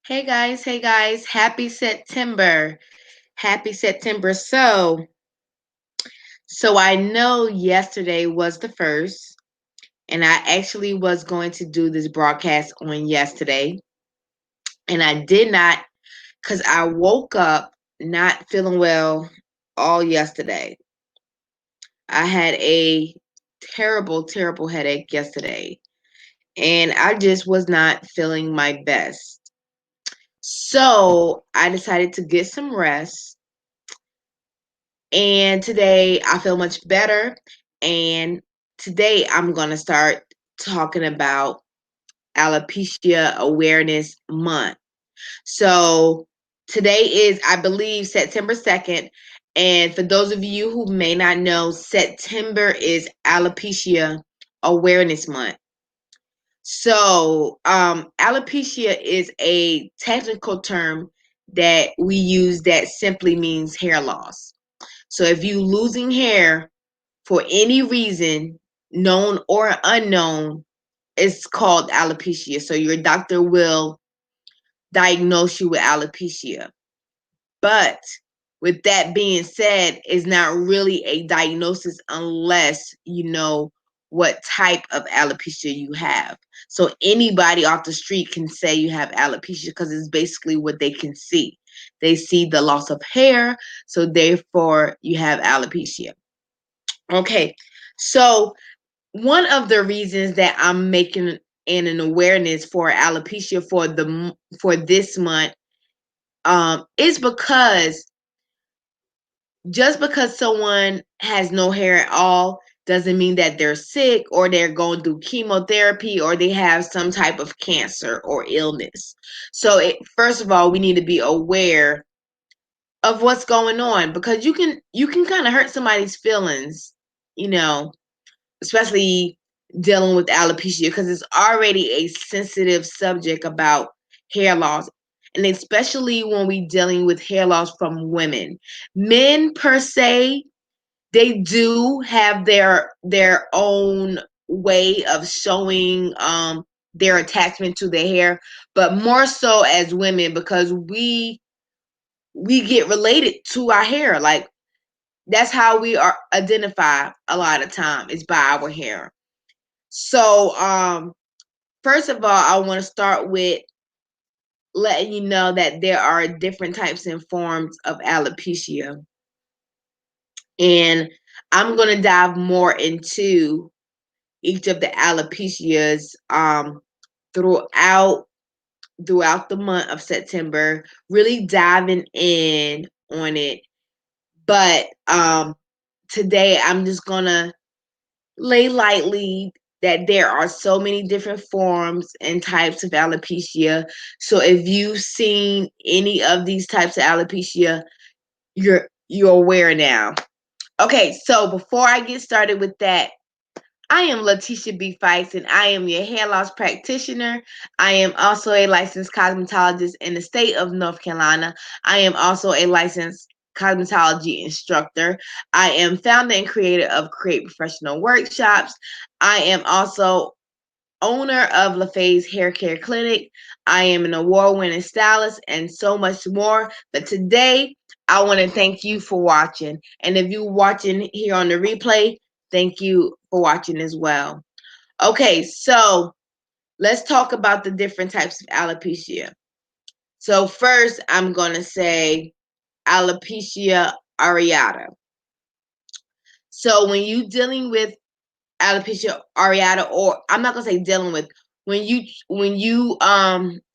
Hey guys, happy September. Happy September. So I know yesterday was the first, and I actually was going to do this broadcast on yesterday, and I did not because I woke up not feeling well all yesterday. I had a terrible headache yesterday, and I just was not feeling my best. So I decided to get some rest. And today I feel much better. And today I'm going to start talking about Alopecia Awareness Month. So today is, I believe, September 2nd. And for those of you who may not know, September is Alopecia Awareness Month. So, alopecia is a technical term that we use that simply means hair loss. So if you losing hair for any reason, known or unknown, it's called alopecia. So your doctor will diagnose you with alopecia. But with that being said, it's not really a diagnosis unless you know what type of alopecia you have. So anybody off the street can say you have alopecia because it's basically what they can see. They see the loss of hair, so therefore you have alopecia. Okay, so one of the reasons that I'm making an awareness for alopecia for this month is because just because someone has no hair at all doesn't mean that they're sick or they're going through chemotherapy or they have some type of cancer or illness. So first of all, we need to be aware of what's going on because you can kind of hurt somebody's feelings, you know, especially dealing with alopecia because it's already a sensitive subject about hair loss, and especially when we dealing with hair loss from women. Men per se, they do have their own way of showing their attachment to their hair, but more so as women because we get related to our hair. Like that's how we are identified a lot of time is by our hair. So, first of all, I want to start with letting you know that there are different types and forms of alopecia. And I'm going to dive more into each of the alopecias throughout throughout the month of September, really diving in on it. But today I'm just going to lay lightly that there are so many different forms and types of alopecia. So if you've seen any of these types of alopecia, you're aware now. Okay, so before I get started with that, I am Letitia B. Fikes, and I am your hair loss practitioner. I am also a licensed cosmetologist in the state of North Carolina. I am also a licensed cosmetology instructor. I am founder and creator of Create Professional Workshops. I am also owner of LaFay's Hair Care Clinic. I am an award-winning stylist and so much more. But today, I want to thank you for watching. And if you're watching here on the replay, thank you for watching as well. Okay, so let's talk about the different types of alopecia. So first, I'm going to say alopecia areata. So when you're dealing with alopecia areata, or I'm not gonna say dealing with, when you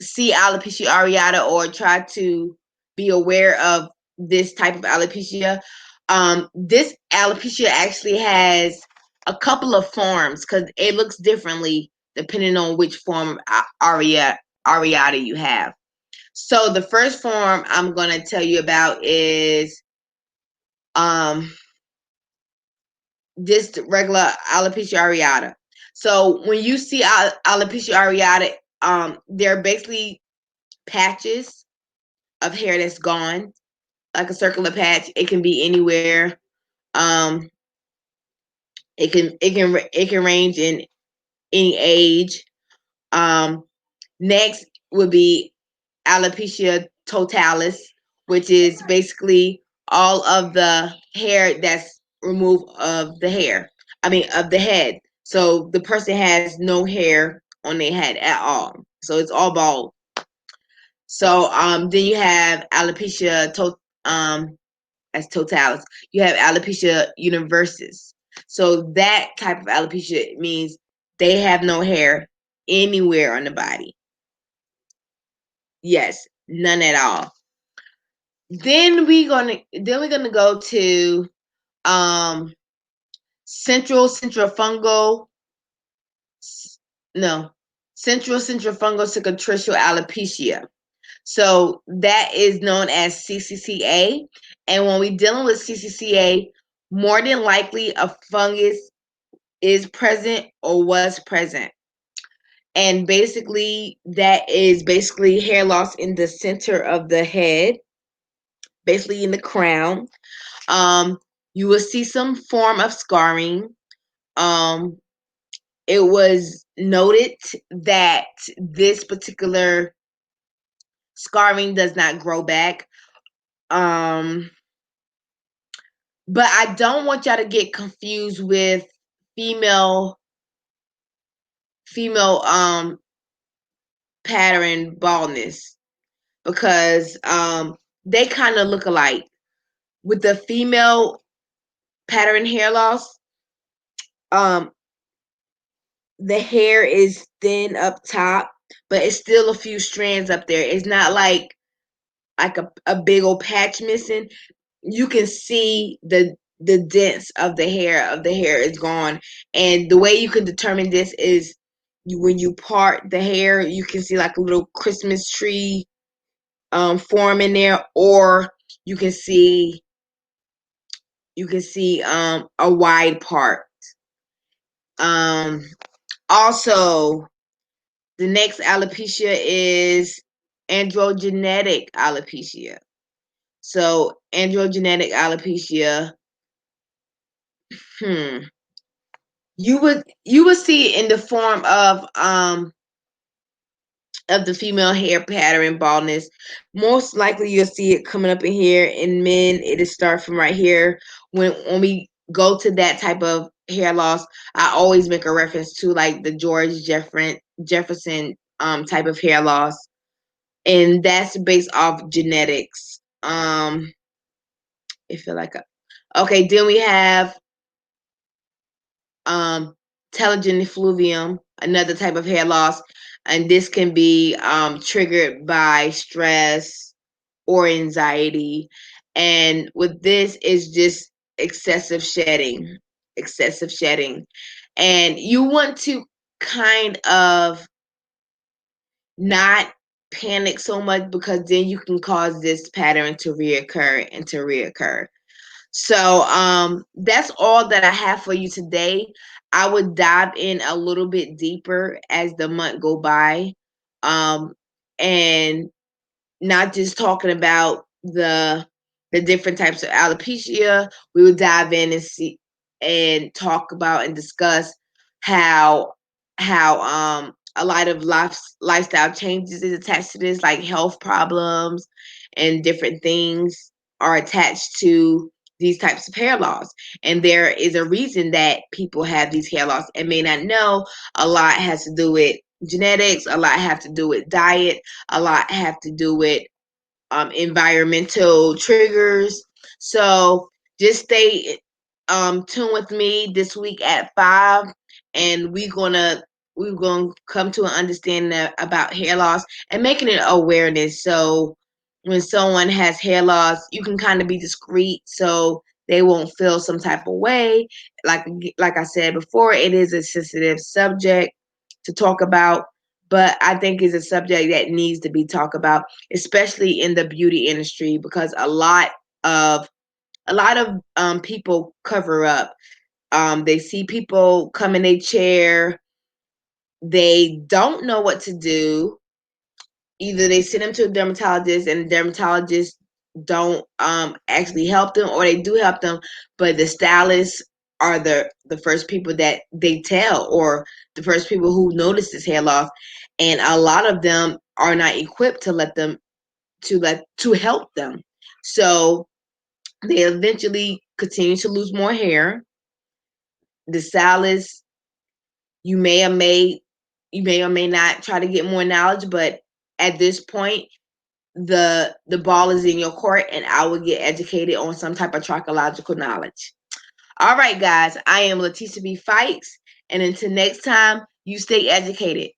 see alopecia areata or try to be aware of this type of alopecia, this alopecia actually has a couple of forms because it looks differently depending on which form of areata you have. So the first form I'm gonna tell you about is um just regular alopecia areata. So when you see alopecia areata, they're basically patches of hair that's gone, like a circular patch. It can be anywhere. Um, it can range in any age. Next would be alopecia totalis, which is basically all of the hair that's removed of the hair. I mean, of the head. So the person has no hair on their head at all. So it's all bald. So then you have alopecia as totalis. You have alopecia universalis. So that type of alopecia means they have no hair anywhere on the body. Yes, none at all. Then we're gonna go to um centrofungal no centrofungal cicatricial alopecia. So that is known as CCCA. And when we're dealing with CCCA, more than likely a fungus is present or was present. And basically, that is basically hair loss in the center of the head, basically in the crown. Um, you will see some form of scarring. Um, it was noted that this particular scarring does not grow back. Um, but I don't want y'all to get confused with female female pattern baldness, because they kind of look alike. With the female pattern hair loss, um the hair is thin up top, but it's still a few strands up there. It's not like a big old patch missing. You can see the dents of the hair is gone. And the way you can determine this is when you part the hair, you can see like a little Christmas tree form in there, or you can see a wide part. Um Also, the next alopecia is androgenetic alopecia. So androgenetic alopecia, hmm, you would see it in the form of the female hair pattern baldness. Most likely you'll see it coming up in here. In men, it'll start from right here. When we go to that type of hair loss, I always make a reference to like the Jefferson type of hair loss, and that's based off genetics. I feel like okay. Then we have um, telogen effluvium, another type of hair loss, and this can be triggered by stress or anxiety. And with this is just excessive shedding, excessive shedding, and you want to kind of not panic so much, because then you can cause this pattern to reoccur and to reoccur. So that's all that I have for you today. I would dive in a little bit deeper as the month go by, um, and not just talking about the different types of alopecia. We would dive in and see and talk about and discuss how a lot of lifestyle changes is attached to this, like health problems and different things are attached to these types of hair loss. And there is a reason that people have these hair loss and may not know. A lot has to do with genetics, a lot have to do with diet, a lot have to do with environmental triggers. So just stay tuned with me this week at 5, and we're gonna come to an understanding about hair loss and making it awareness. So when someone has hair loss, you can kind of be discreet so they won't feel some type of way. Like I said before, it is a sensitive subject to talk about, but I think it's a subject that needs to be talked about, especially in the beauty industry, because of people cover up. They see people come in a chair, they don't know what to do. Either they send them to a dermatologist and the dermatologist don't actually help them, or they do help them, but the stylists are the first people that they tell, or the first people who notice this hair loss. And a lot of them are not equipped to help them. So they eventually continue to lose more hair. The stylists, you may or may not try to get more knowledge, but at this point, the ball is in your court, and I will get educated on some type of trichological knowledge. All right, guys, I am Leticia B. Fikes, and until next time, you stay educated.